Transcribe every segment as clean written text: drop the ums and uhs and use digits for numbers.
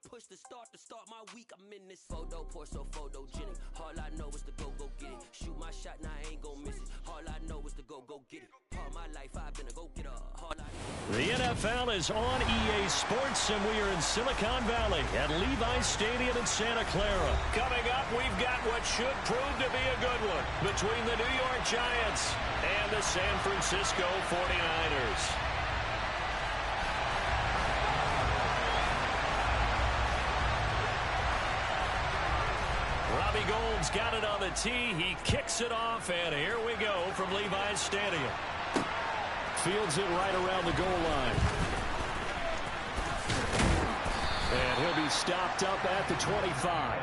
push the start to start my week. I'm in this photo, pour so photogenic. All I know is to go get it. Shoot my shot, now I ain't gon' miss it. All I know is to go get it. All my life I've been a go-getter. The NFL is on EA Sports, and we are in Silicon Valley at Levi's Stadium in Santa Clara. Coming up, we've got what should prove to be a good one between the New York Giants and the San Francisco 49ers. Robbie Gould's got it on the tee. He kicks it off, and here we go from Levi's Stadium. Fields it right around the goal line. And he'll be stopped up at the 25.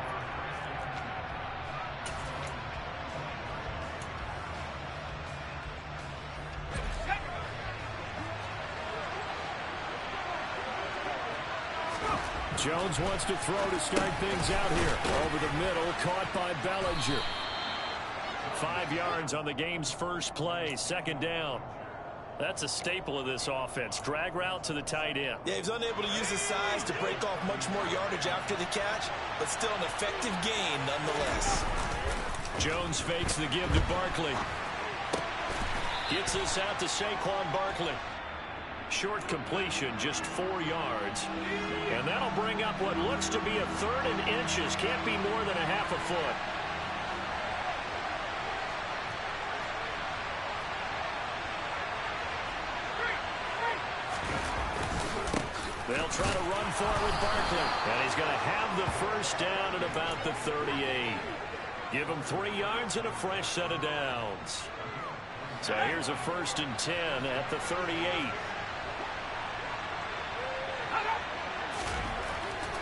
Jones wants to throw to start things out here. Over the middle, caught by Bellinger. 5 yards on the game's first play, second down. That's a staple of this offense. Drag route to the tight end. Yeah, he's unable to use his size to break off much more yardage after the catch, but still an effective gain nonetheless. Jones fakes the give to Barkley. Gets this out to Saquon Barkley. Short completion, just 4 yards. And that'll bring up what looks to be a third and inches. Can't be more than a half a foot. They'll try to run forward Barkley. And he's going to have the first down at about the 38. Give him 3 yards and a fresh set of downs. So here's a 1st and 10 at the 38.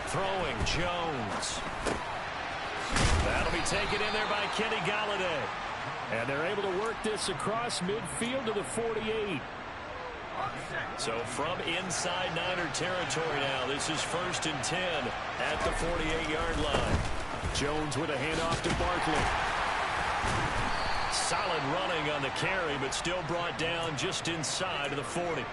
Throwing Jones. That'll be taken in there by Kenny Golladay. And they're able to work this across midfield to the 48. So from inside Niner territory now, this is 1st and 10 at the 48-yard line. Jones with a handoff to Barkley. Solid running on the carry, but still brought down just inside of the 40.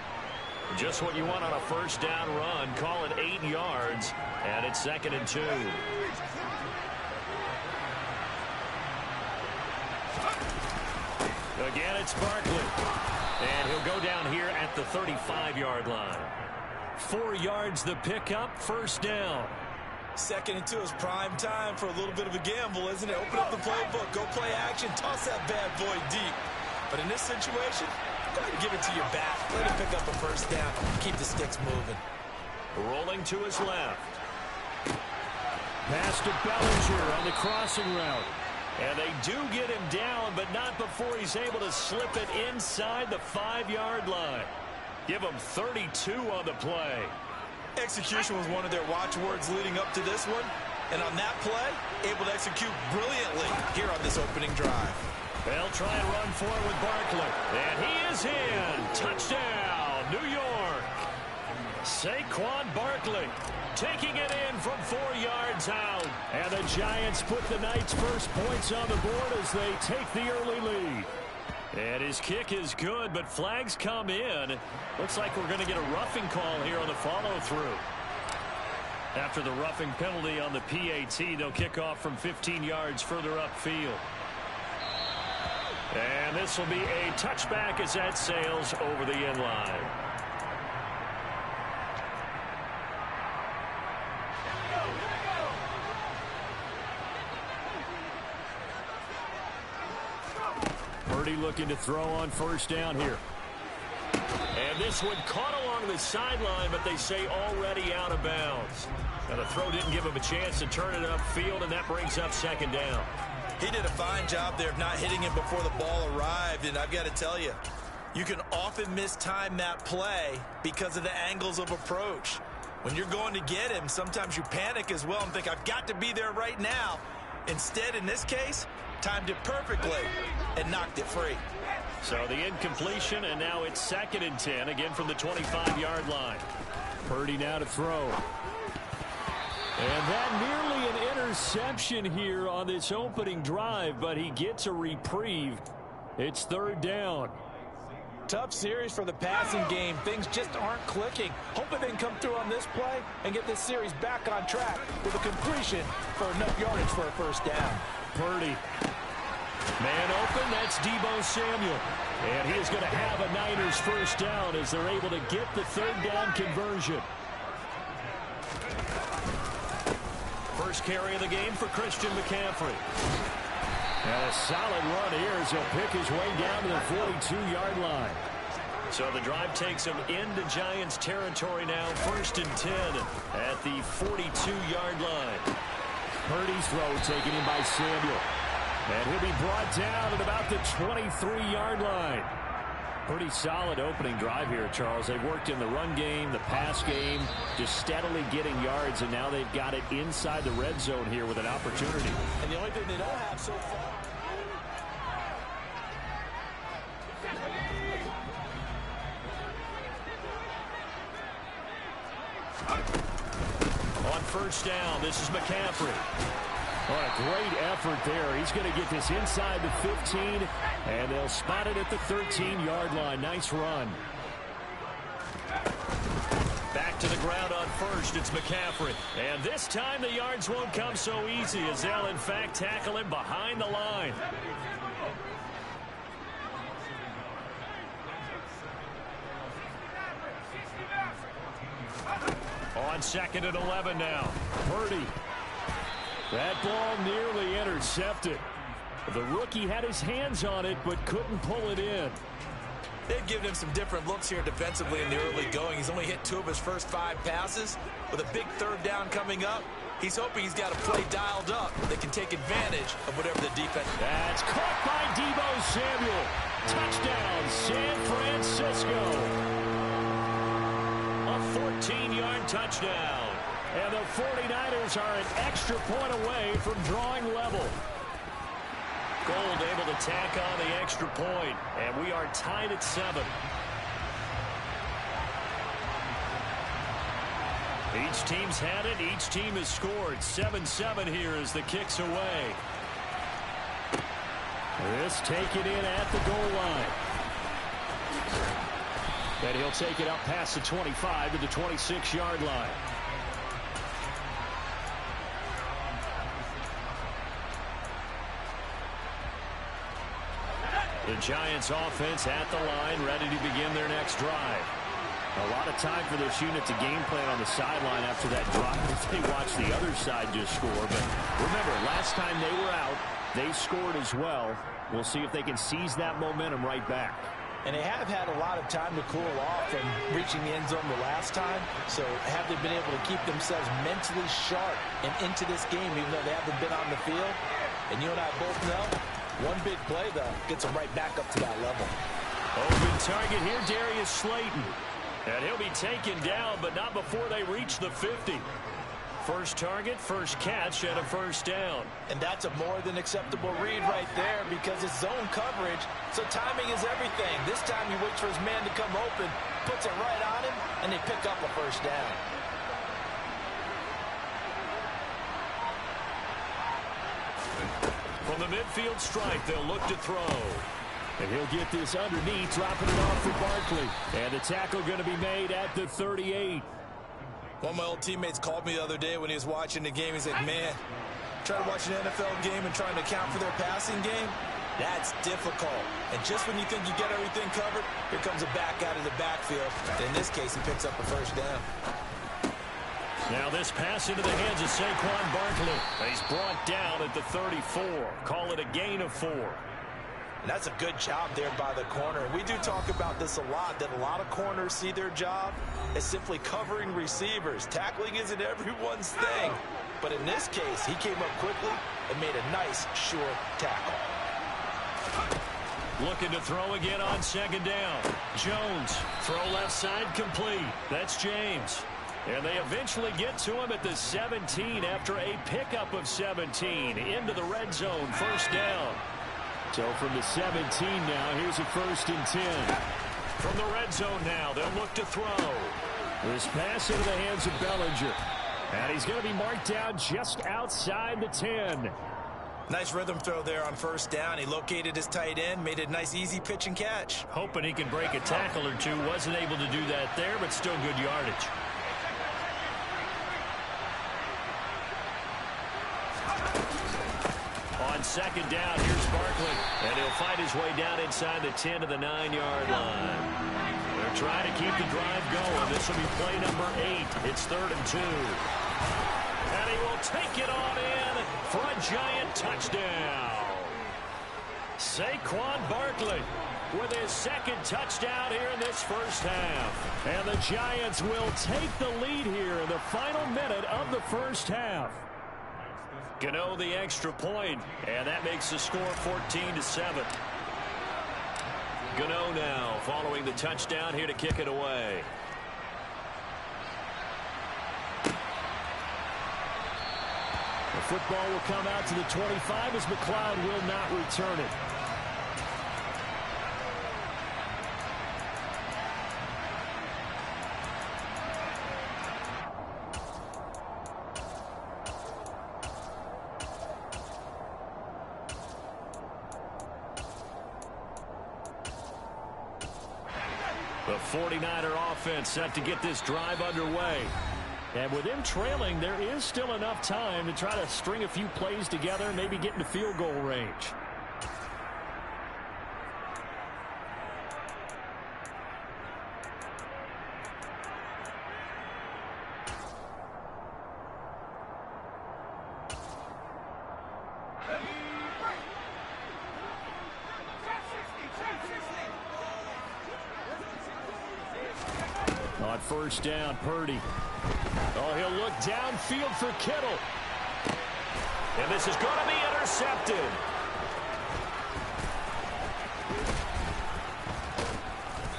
Just what you want on a first down run. Call it 8 yards, and it's 2nd and 2. Again, it's Barkley. And he'll go down here at the 35-yard line. 4 yards the pickup, first down. 2nd and 2 is prime time for a little bit of a gamble, isn't it? Open up the playbook, go play action, toss that bad boy deep. But in this situation, go ahead and give it to your back. Let him pick up a first down. Keep the sticks moving. Rolling to his left. Pass to Bellinger on the crossing route. And they do get him down, but not before he's able to slip it inside the 5-yard line. Give him 32 on the play. Execution was one of their watchwords leading up to this one. And on that play, able to execute brilliantly here on this opening drive. They'll try and run forward with Barkley. And he is in. Touchdown, New York. Saquon Barkley taking it in from 4 yards out. And the Giants put the Knights' first points on the board as they take the early lead. And his kick is good, but flags come in. Looks like we're going to get a roughing call here on the follow-through. After the roughing penalty on the PAT, they'll kick off from 15 yards further upfield. And this will be a touchback as that sails over the end line. Purdy looking to throw on first down here. And this one caught along the sideline, but they say already out of bounds. Now the throw didn't give him a chance to turn it upfield, and that brings up 2nd down. He did a fine job there of not hitting him before the ball arrived, and I've got to tell you, you can often mistime that play because of the angles of approach. When you're going to get him, sometimes you panic as well and think, I've got to be there right now. Instead, in this case, timed it perfectly and knocked it free. So the incompletion, and now it's 2nd and 10, again from the 25-yard line. Purdy now to throw. And that nearly an interception here on this opening drive, but he gets a reprieve. It's 3rd down. Tough series for the passing game. Things just aren't clicking. Hoping they can come through on this play and get this series back on track with a completion for enough yardage for a first down. Purdy. Man open, that's Deebo Samuel. And he is going to have a Niners first down as they're able to get the third down conversion. First carry of the game for Christian McCaffrey. And a solid run here as he'll pick his way down to the 42-yard line. So the drive takes him into Giants territory now, 1st and 10 at the 42-yard line. Purdy's throw taken in by Samuel. And he'll be brought down at about the 23-yard line. Pretty solid opening drive here, Charles. They've worked in the run game, the pass game, just steadily getting yards, and now they've got it inside the red zone here with an opportunity. And the only thing they don't have so far. On first down, this is McCaffrey. What a great effort there. He's going to get this inside the 15, and they'll spot it at the 13-yard line. Nice run. Back to the ground on first. It's McCaffrey. And this time the yards won't come so easy as they'll, in fact, tackle him behind the line. On 2nd and 11 now. Purdy. That ball nearly intercepted. The rookie had his hands on it but couldn't pull it in. They've given him some different looks here defensively in the early going. He's only hit 2 of his first 5 passes. With a big third down coming up, he's hoping he's got a play dialed up that can take advantage of whatever the defense. That's caught by Deebo Samuel. Touchdown, San Francisco. A 14-yard touchdown. And the 49ers are an extra point away from drawing level. Gold able to tack on the extra point, and we are tied at 7. Each team's had it. Each team has scored. 7-7 here as the kick's away. This taken in at the goal line. And he'll take it up past the 25 to the 26-yard line. The Giants offense at the line, ready to begin their next drive. A lot of time for this unit to game plan on the sideline after that drive. They watch the other side just score. But remember, last time they were out, they scored as well. We'll see if they can seize that momentum right back. And they have had a lot of time to cool off from reaching the end zone the last time. So have they been able to keep themselves mentally sharp and into this game, even though they haven't been on the field? And you and I both know, one big play, though, gets them right back up to that level. Open target here, Darius Slayton. And he'll be taken down, but not before they reach the 50. First target, first catch, and a first down. And that's a more than acceptable read right there because it's zone coverage, so timing is everything. This time he waits for his man to come open, puts it right on him, and they pick up a first down. From the midfield stripe, they'll look to throw. And he'll get this underneath, dropping it off for Barkley. And the tackle going to be made at the 38. One of my old teammates called me the other day when he was watching the game. He's like, man, trying to watch an NFL game and trying to account for their passing game, that's difficult. And just when you think you get everything covered, here comes a back out of the backfield. In this case, he picks up a first down. Now this pass into the hands of Saquon Barkley. He's brought down at the 34. Call it a gain of 4. And that's a good job there by the corner. We do talk about this a lot, that a lot of corners see their job as simply covering receivers. Tackling isn't everyone's thing. But in this case, he came up quickly and made a nice, short tackle. Looking to throw again on second down. Jones, throw left side complete. That's James. And they eventually get to him at the 17 after a pickup of 17 into the red zone, first down. So from the 17 now, here's a 1st and 10. From the red zone now, they'll look to throw. This pass into the hands of Bellinger. And he's going to be marked down just outside the 10. Nice rhythm throw there on first down. He located his tight end, made a nice easy pitch and catch. Hoping he can break a tackle or two. Wasn't able to do that there, but still good yardage. On second down, here's Barkley. And he'll fight his way down inside the 10 to the 9-yard line. They're trying to keep the drive going. This will be play number 8. It's 3rd and 2. And he will take it on in for a giant touchdown. Saquon Barkley with his second touchdown here in this first half. And the Giants will take the lead here in the final minute of the first half. Gano the extra point, and that makes the score 14-7. Gano now following the touchdown here to kick it away. The football will come out to the 25 as McLeod will not return it. The 49er offense set to get this drive underway. And with them trailing, there is still enough time to try to string a few plays together, maybe get into field goal range. On first down, Purdy. Oh, he'll look downfield for Kittle. And this is going to be intercepted.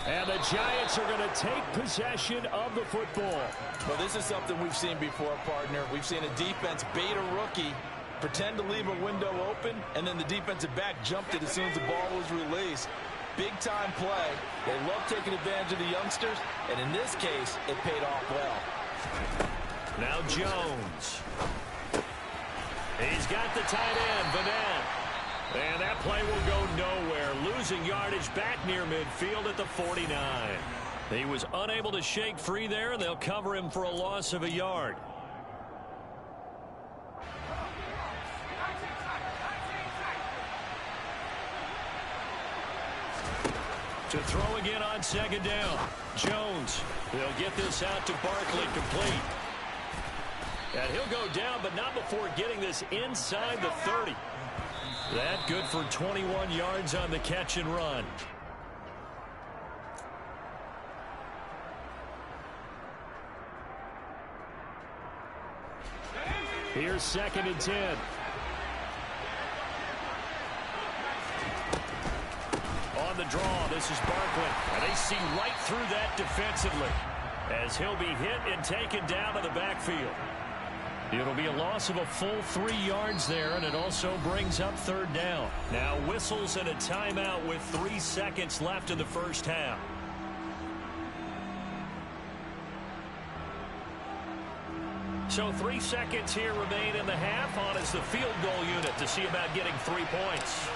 And the Giants are going to take possession of the football. Well, this is something we've seen before, partner. We've seen a defense bait a rookie, pretend to leave a window open, and then the defensive back jumped it as soon as the ball was released. Big-time play. They love taking advantage of the youngsters, and in this case, it paid off well. Now Jones. He's got the tight end, Vanette. And that play will go nowhere. Losing yardage back near midfield at the 49. He was unable to shake free there, and they'll cover him for a loss of a yard. To throw again on second down. Jones. They'll get this out to Barkley, complete. And he'll go down, but not before getting this inside the 30. That good for 21 yards on the catch and run. Here's 2nd and 10. On the draw, this is Barkley. And they see right through that defensively as he'll be hit and taken down to the backfield. It'll be a loss of a full 3 yards there, and it also brings up 3rd down. Now whistles and a timeout with 3 seconds left in the first half. So 3 seconds here remain in the half. On is the field goal unit to see about getting 3 points.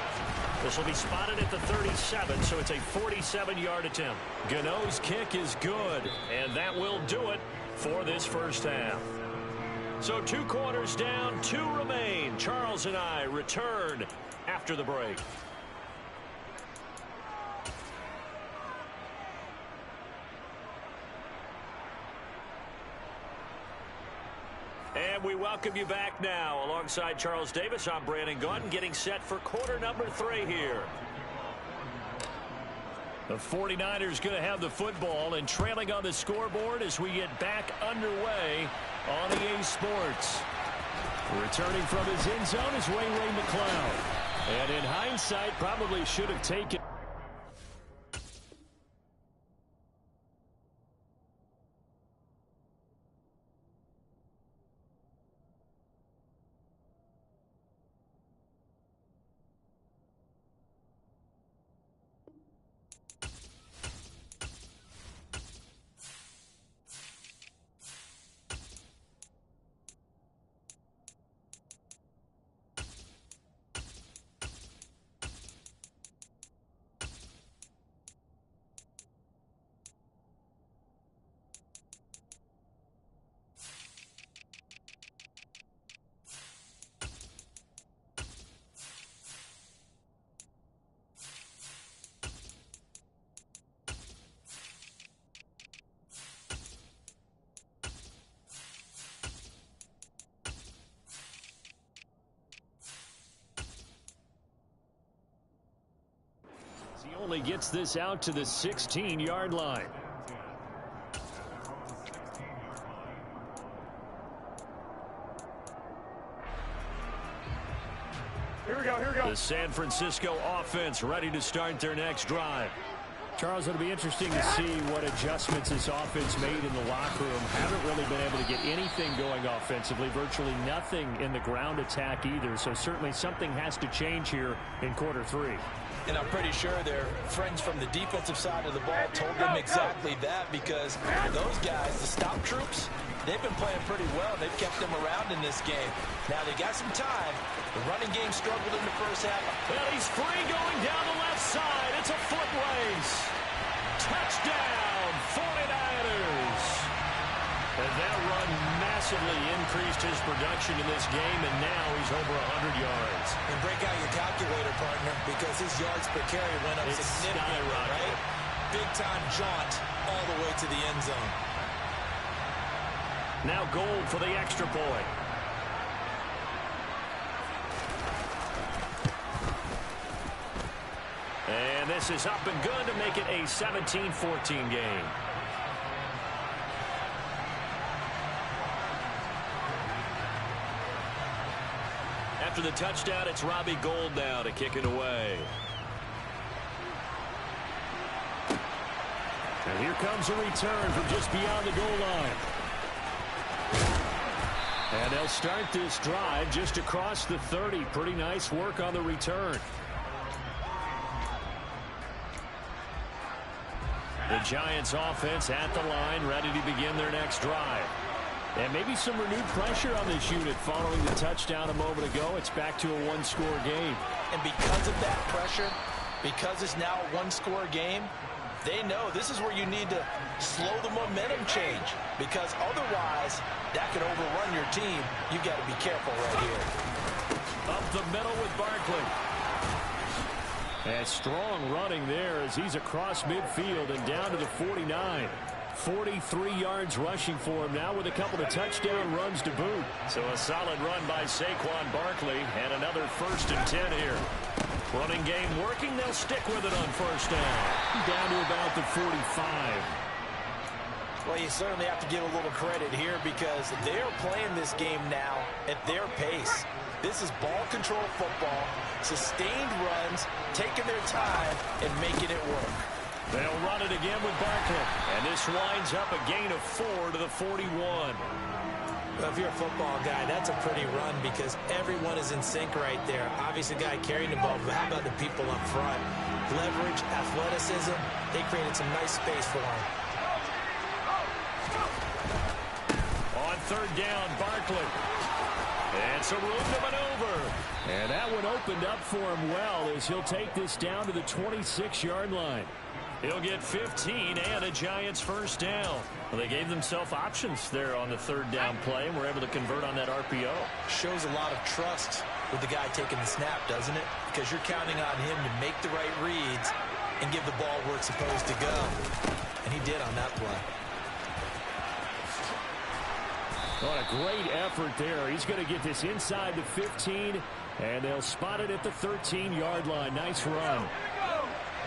This will be spotted at the 37, so it's a 47-yard attempt. Gano's kick is good, and that will do it for this first half. So 2 quarters down, 2 remain. Charles and I return after the break. And we welcome you back now. Alongside Charles Davis, I'm Brandon Gaudin, getting set for quarter number 3 here. The 49ers going to have the football and trailing on the scoreboard as we get back underway on EA Sports. Returning from his end zone is Ray McLeod. And in hindsight, probably should have taken finally gets this out to the 16-yard line. Here we go. The San Francisco offense ready to start their next drive. Charles, it'll be interesting to see what adjustments this offense made in the locker room. Haven't really been able to get anything going offensively, virtually nothing in the ground attack either. So certainly something has to change here in quarter 3. And I'm pretty sure their friends from the defensive side of the ball told them exactly that, because those guys, the stop troops, they've been playing pretty well. They've kept them around in this game. Now they got some time. The running game struggled in the first half. Well, he's free going down the left side. It's a foot race. Touchdown, 49ers. And that run massively increased his production in this game, and now he's over 100 yards. And break out your calculator, partner, because his yards per carry went up significantly, right? Big-time jaunt all the way to the end zone. Now Gold for the extra point. And this is up and good to make it a 17-14 game. After the touchdown, it's Robbie Gould now to kick it away. And here comes a return from just beyond the goal line. And they'll start this drive just across the 30. Pretty nice work on the return. The Giants offense at the line, ready to begin their next drive. And maybe some renewed pressure on this unit following the touchdown a moment ago. It's back to a one-score game. And because of that pressure, because it's now a one-score game, they know this is where you need to slow the momentum change, because otherwise that could overrun your team. You've got to be careful right here. Up the middle with Barkley. And strong running there as he's across midfield and down to the 49. 43 yards rushing for him now with a couple of touchdown runs to boot. So a solid run by Saquon Barkley, and another 1st and 10 here. Running game working, they'll stick with it on first down. Down to about the 45. Well, you certainly have to give a little credit here, because they're playing this game now at their pace. This is ball control football, sustained runs, taking their time and making it work. They'll run it again with Barkley, and this winds up a gain of 4 to the 41. Well, if you're a football guy, that's a pretty run, because everyone is in sync right there. Obviously, the guy carrying the ball, but how about the people up front? Leverage, athleticism, they created some nice space for him. On 3rd down, Barkley. And some room to maneuver. And that one opened up for him well as he'll take this down to the 26-yard line. He'll get 15 and a Giants 1st down. Well, they gave themselves options there on the 3rd down play and were able to convert on that RPO. Shows a lot of trust with the guy taking the snap, doesn't it? Because you're counting on him to make the right reads and give the ball where it's supposed to go. And he did on that play. What a great effort there. He's going to get this inside the 15, and they'll spot it at the 13-yard line. Nice run.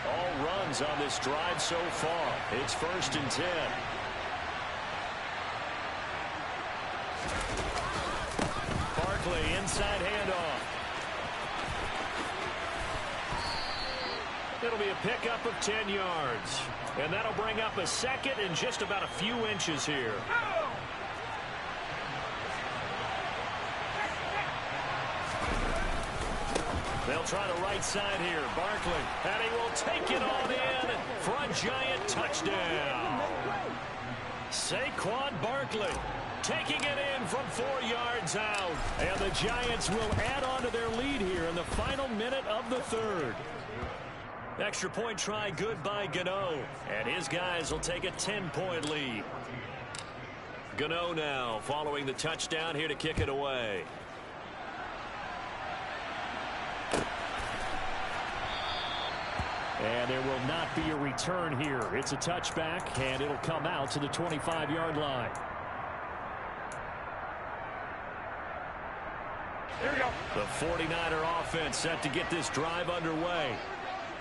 All runs on this drive so far. It's 1st and 10. Barkley, inside handoff. It'll be a pickup of 10 yards. And that'll bring up a 2nd and just about a few inches here. They'll try the right side here. Barkley, and he will take it on in for a Giant touchdown. Saquon Barkley taking it in from 4 yards out. And the Giants will add on to their lead here in the final minute of the 3rd. Extra point try good by Gano. And his guys will take a 10-point lead. Gano now following the touchdown here to kick it away. And there will not be a return here. It's a touchback, and it'll come out to the 25-yard line. Here we go. The 49er offense set to get this drive underway.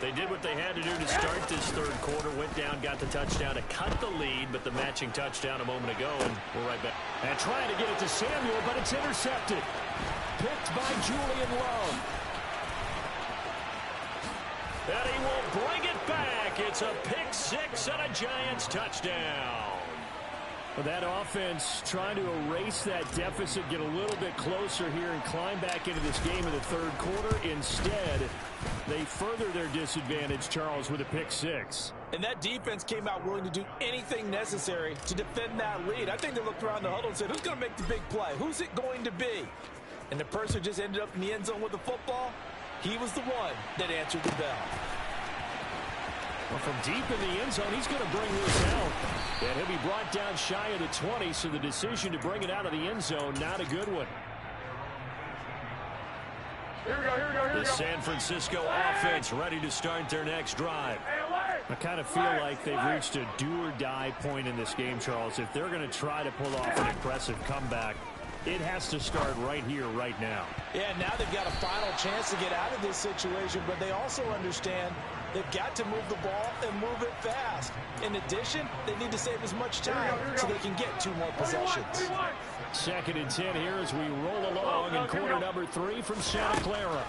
They did what they had to do to start this third quarter. Went down, got the touchdown to cut the lead, but the matching touchdown a moment ago, and we're right back. And trying to get it to Samuel, but it's intercepted. Picked by Julian Love. And he will bring it back. It's a pick six and a Giants touchdown. Well, that offense trying to erase that deficit, get a little bit closer here and climb back into this game in the third quarter. Instead, they further their disadvantage, Charles, with a pick six. And that defense came out willing to do anything necessary to defend that lead. I think they looked around the huddle and said, who's going to make the big play? Who's it going to be? And the person who just ended up in the end zone with the football, he was the one that answered the bell. Well, from deep in the end zone, he's going to bring this out. And he'll be brought down shy of the 20, so the decision to bring it out of the end zone, not a good one. Here we go. The San Francisco offense ready to start their next drive. I kind of feel like they've reached a do-or-die point in this game, Charles. If they're going to try to pull off an impressive comeback, it has to start right here, right now. Yeah, now they've got a final chance to get out of this situation, but they also understand they've got to move the ball and move it fast. In addition, they need to save as much time so they can get 2 more possessions. 2nd and 10 here as we roll along in quarter number 3 from Santa Clara.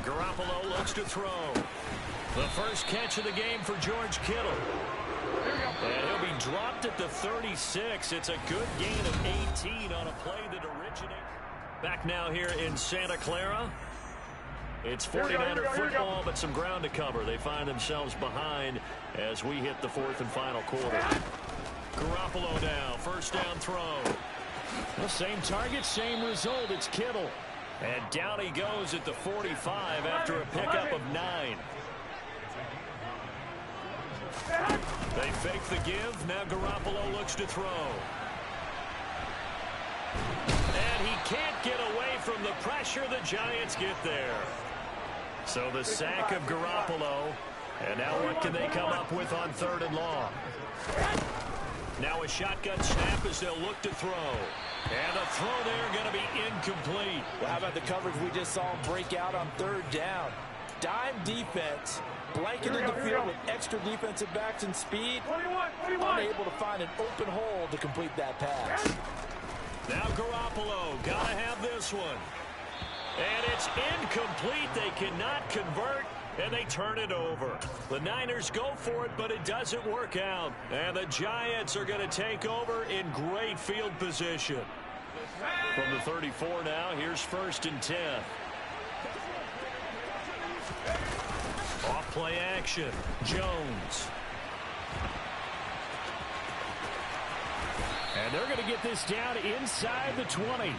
Garoppolo looks to throw. The first catch of the game for George Kittle. And he'll be dropped at the 36. It's a good gain of 18 on a play that originated. Back now here in Santa Clara. It's 49er football, but some ground to cover. They find themselves behind as we hit the 4th and final quarter. Garoppolo now, first down throw. The same target, same result. It's Kittle. And down he goes at the 45 after a pickup of 9. They fake the give. Now Garoppolo looks to throw. And he can't get away from the pressure. The Giants get there. So the sack of Garoppolo. And now what can they come up with on 3rd and long? Now a shotgun snap as they'll look to throw. And the throw there going to be incomplete. Well, how about the coverage we just saw him break out on 3rd down? Dime defense, blanketed the field with extra defensive backs and speed, unable to find an open hole to complete that pass. Now Garoppolo, got to have this one. And it's incomplete. They cannot convert, and they turn it over. The Niners go for it, but it doesn't work out. And the Giants are going to take over in great field position. From the 34 now, here's 1st and 10. Off play action. Jones. And they're going to get this down inside the 20.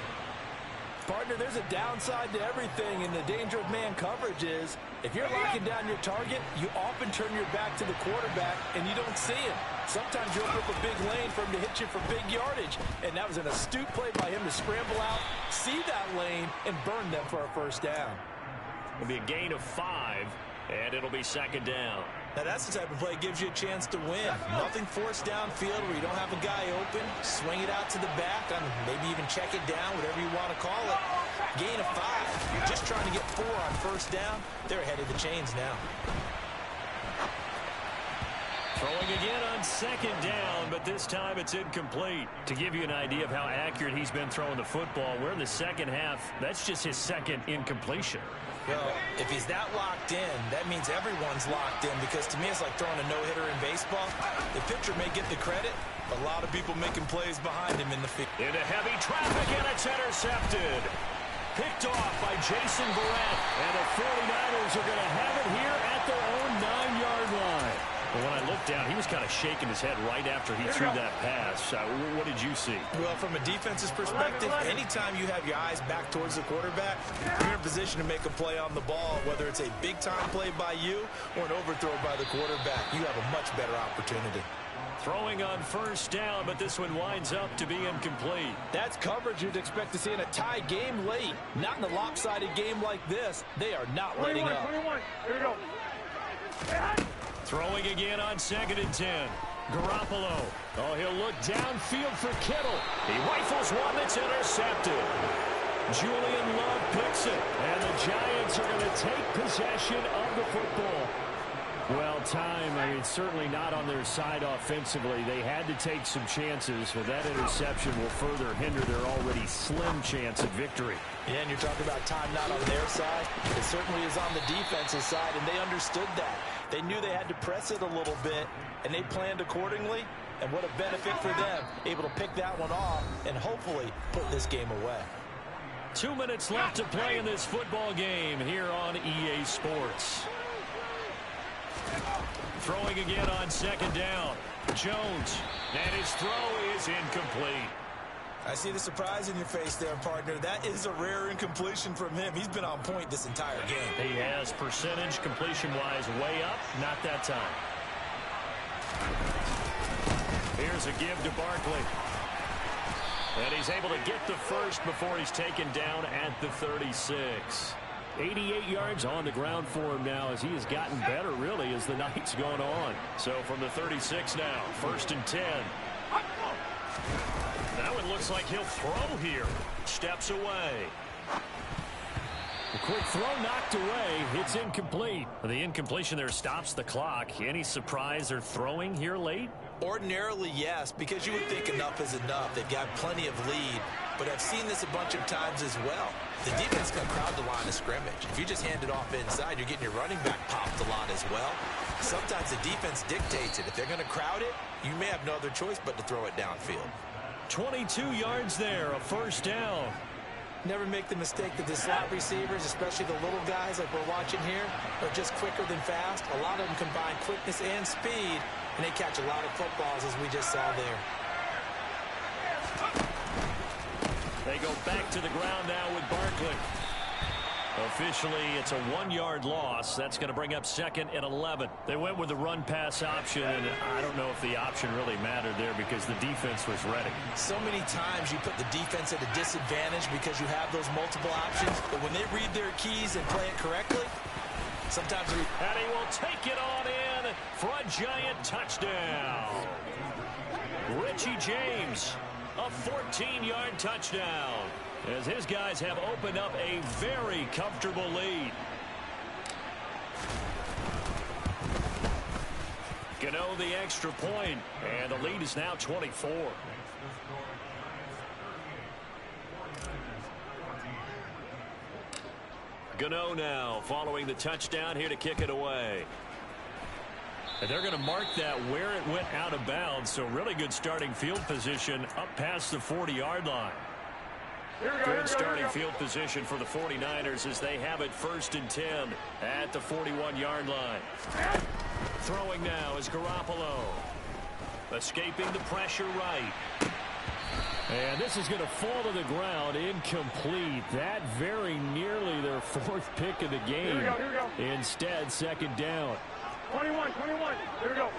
Partner, there's a downside to everything, and the danger of man coverage is if you're locking down your target, you often turn your back to the quarterback, and you don't see him. Sometimes you open up a big lane for him to hit you for big yardage, and that was an astute play by him to scramble out, see that lane, and burn them for a first down. It'll be a gain of 5, and it'll be 2nd down. Now that's the type of play that gives you a chance to win. Nothing forced downfield where you don't have a guy open. Swing it out to the back, and maybe even check it down, whatever you want to call it. Gain of 5. Just trying to get 4 on 1st down. They're ahead of the chains now. Throwing again on 2nd down, but this time it's incomplete. To give you an idea of how accurate he's been throwing the football, we're in the second half. That's just his 2nd incompletion. Well, if he's that locked in, that means everyone's locked in, because to me it's like throwing a no-hitter in baseball. The pitcher may get the credit, a lot of people making plays behind him in the field. Into heavy traffic, and it's intercepted. Picked off by Jason Verrett, and the 49ers are going to have it here at their own 9-yard line. But when I looked down, he was kind of shaking his head right after he threw that pass. What did you see? Well, from a defense's perspective, anytime you have your eyes back towards the quarterback, you're in a position to make a play on the ball, whether it's a big-time play by you or an overthrow by the quarterback. You have a much better opportunity. Throwing on 1st down, but this one winds up to be incomplete. That's coverage you'd expect to see in a tie game late. Not in a lopsided game like this. They are not letting up. 21. Here we go. Throwing again on 2nd and 10. Garoppolo. Oh, he'll look downfield for Kittle. He rifles one that's intercepted. Julian Love picks it. And the Giants are going to take possession of the football. Well, time, certainly not on their side offensively. They had to take some chances, but that interception will further hinder their already slim chance of victory. Yeah, and you're talking about time not on their side. It certainly is on the defensive side, and they understood that. They knew they had to press it a little bit, and they planned accordingly. And what a benefit for them, able to pick that one off and hopefully put this game away. 2 minutes left to play in this football game here on EA Sports. Throwing again on second down. Jones, and his throw is incomplete. I see the surprise in your face there, partner. That is a rare incompletion from him. He's been on point this entire game. He has percentage completion-wise way up. Not that time. Here's a give to Barkley. And he's able to get the first before he's taken down at the 36. 88 yards on the ground for him now as he has gotten better, really, as the night's gone on. So from the 36 now, 1st and 10. Now it looks like he'll throw here. Steps away. A quick throw knocked away. It's incomplete. The incompletion there stops the clock. Any surprise they're throwing here late? Ordinarily, yes, because you would think enough is enough. They've got plenty of lead, but I've seen this a bunch of times as well. The defense can crowd the line of scrimmage. If you just hand it off inside, you're getting your running back popped a lot as well. Sometimes the defense dictates it. If they're going to crowd it, you may have no other choice but to throw it downfield. 22 yards there, a 1st down. Never make the mistake that the slot receivers, especially the little guys like we're watching here, are just quicker than fast. A lot of them combine quickness and speed, and they catch a lot of footballs, as we just saw there. They go back to the ground now with Barkley. Officially, it's a 1-yard loss. That's going to bring up 2nd and 11. They went with the run-pass option, and I don't know if the option really mattered there because the defense was ready. So many times you put the defense at a disadvantage because you have those multiple options, but when they read their keys and play it correctly, sometimes we... And he will take it on in for a giant touchdown. Richie James, a 14-yard touchdown, as his guys have opened up a very comfortable lead. Gano the extra point, and the lead is now 24. Gano now following the touchdown here to kick it away. And they're going to mark that where it went out of bounds, so really good starting field position up past the 40-yard line. Good starting field position for the 49ers as they have it 1st and 10 at the 41-yard line. Throwing now is Garoppolo. Escaping the pressure right. And this is going to fall to the ground, incomplete. That very nearly their 4th pick of the game. Here we go. Instead, 2nd down. 21. Here we go.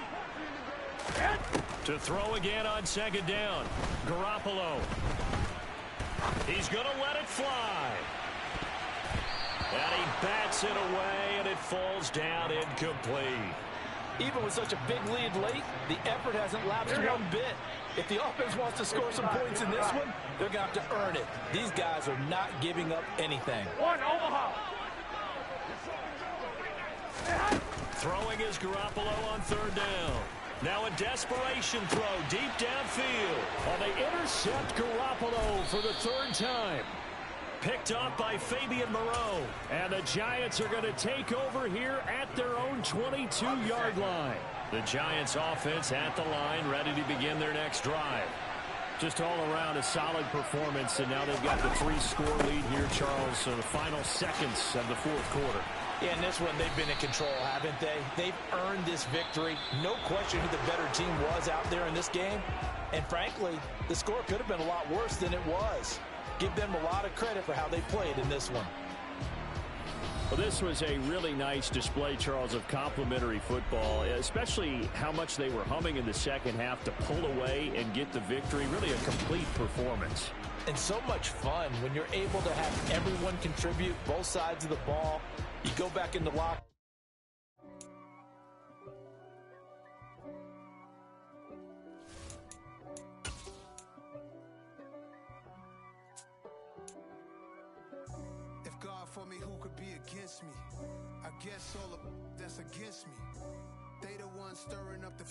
To throw again on 2nd down. Garoppolo. He's going to let it fly. And he bats it away, and it falls down incomplete. Even with such a big lead late, the effort hasn't lapsed one bit. If the offense wants to score some points in this one, they're going to have to earn it. These guys are not giving up anything. One, Omaha. Throwing is Garoppolo on 3rd down. Now a desperation throw deep downfield. And they intercept Garoppolo for the 3rd time. Picked off by Fabian Moreau. And the Giants are going to take over here at their own 22-yard line. The Giants offense at the line, ready to begin their next drive. Just all around a solid performance, and now they've got the 3-score lead here, Charles, so the final seconds of the 4th quarter. Yeah, in this one, they've been in control, haven't they? They've earned this victory. No question who the better team was out there in this game. And frankly, the score could have been a lot worse than it was. Give them a lot of credit for how they played in this one. Well, this was a really nice display, Charles, of complimentary football, especially how much they were humming in the second half to pull away and get the victory. Really a complete performance. And so much fun when you're able to have everyone contribute, both sides of the ball. You go back in the locker. If God for me, who could be against me? I guess all of that's against me. They the ones stirring up the